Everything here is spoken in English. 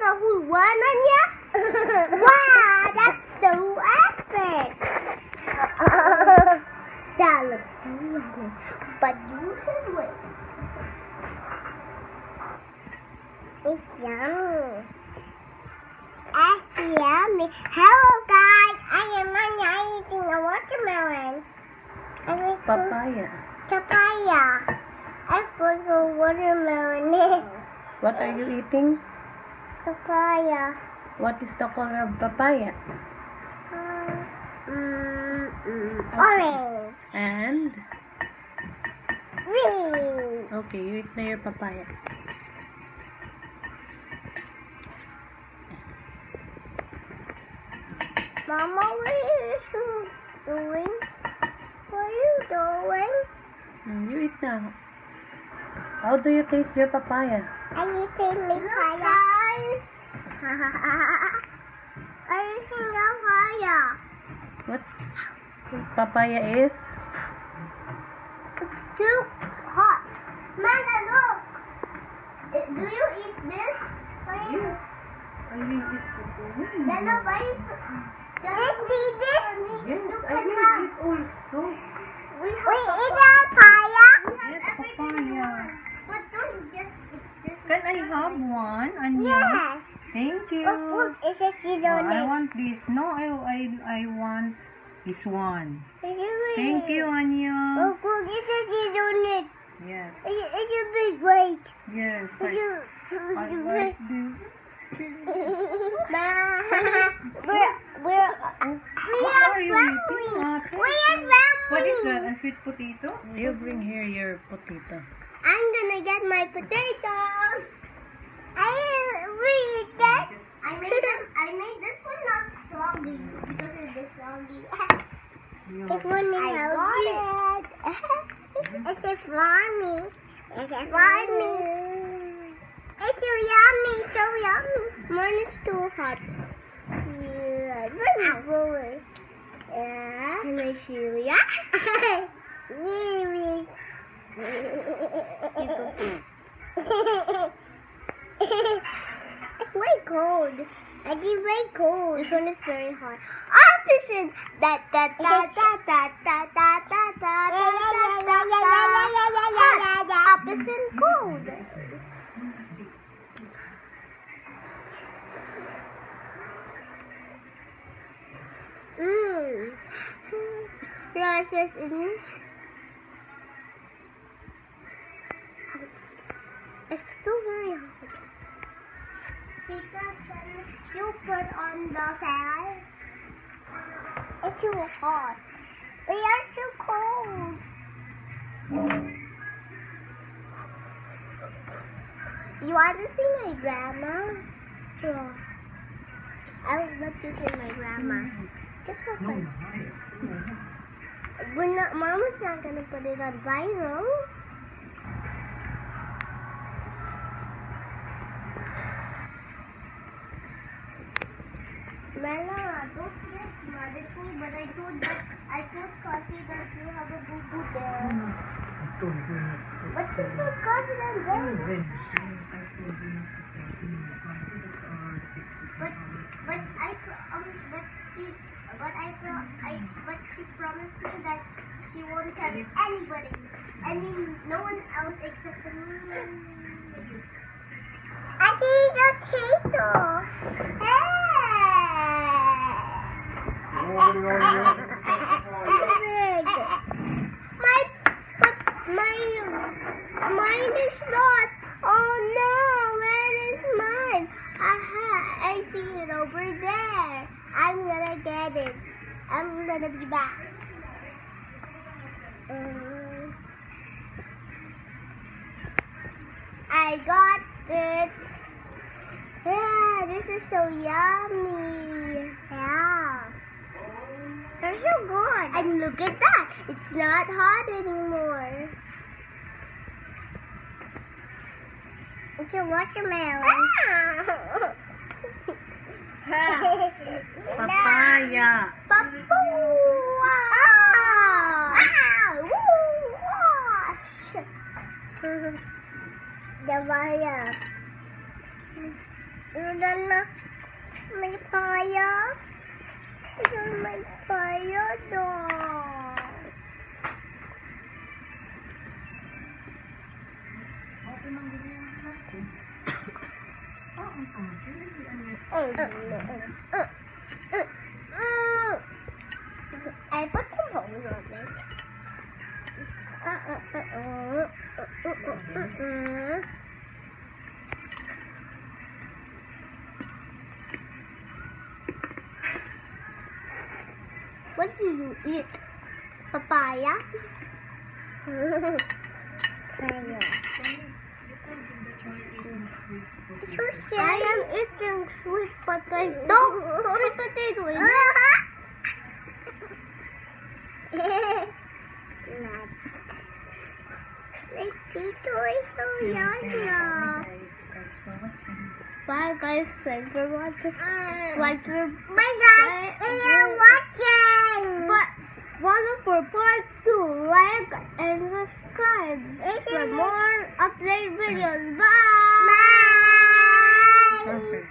a whole one on ya? Wow, that's so epic. That looks so yummy. But you should wait. It's yummy. It's yummy. Hello guys, I am Anya eating a watermelon. Papaya. Papaya. I put a watermelon. What are you eating? Papaya. What is the color of papaya? Orange. And? Green. Okay, you eat na your papaya. Mama, what are you doing? What are you doing? You eat na. How do you taste your papaya? I need to make guys. I think papaya. What's papaya is? It's too hot. Mama, look. Do you eat this? Yes. I will eat it. Then why? Let's eat this. Yes, I will eat also. We eat papaya. Yes, papaya. But don't just eat this. Can I have one? Anya? Yes. Thank you. Look, it says you Oh, don't I eat. want this. No, I want this one. Really? Thank you, Anya. Look, it says you don't eat. Yes, It's a big weight. yes. It's a I big like weight. this. We What are are you family. eating, Ate? We are family. What is that? A sweet potato? You bring here your potato. I'm gonna get my potato. I eat that. I made this one not soggy because it is soggy. This one is healthy. It's a for me. It's a for me. It's so yummy, so yummy. Mine is too hot. Yeah, can I show ya? It's very cold. I get very cold. This one is very hot. Opposite. Da da da da da da da da da da. Opposite cold. Process English. It's still very hot. Because when you put on the fan, it's too hot. We are too cold. You want to see my grandma? Yeah. I would love to see my grandma. Just for fun. Mama's not gonna put it on viral. Mela, don't get mad at me, but I told Kasi that you have a boo-boo there. But she's my cousin and then. But she promised me that she won't tell anybody, no one else except for me. I need a potato. Mine is lost. Oh no, where is mine? Aha, I see it over there. I'm gonna get it. I'm gonna be back. I got it. Yeah, this is so yummy. Yeah. They're so good. And look at that. It's not hot anymore. It's a watermelon. Papaya. Papua. Wash. The wire. Ulan na. May paya. May paya doon. I put some holes on it. What do you eat? Papaya? I am eating sweet potato. Sweet potato. Potato is so yummy. Bye guys, thanks for watching. Bye guys, thanks for watching. But follow for part 2, like and subscribe for more update videos. Bye. Perfect.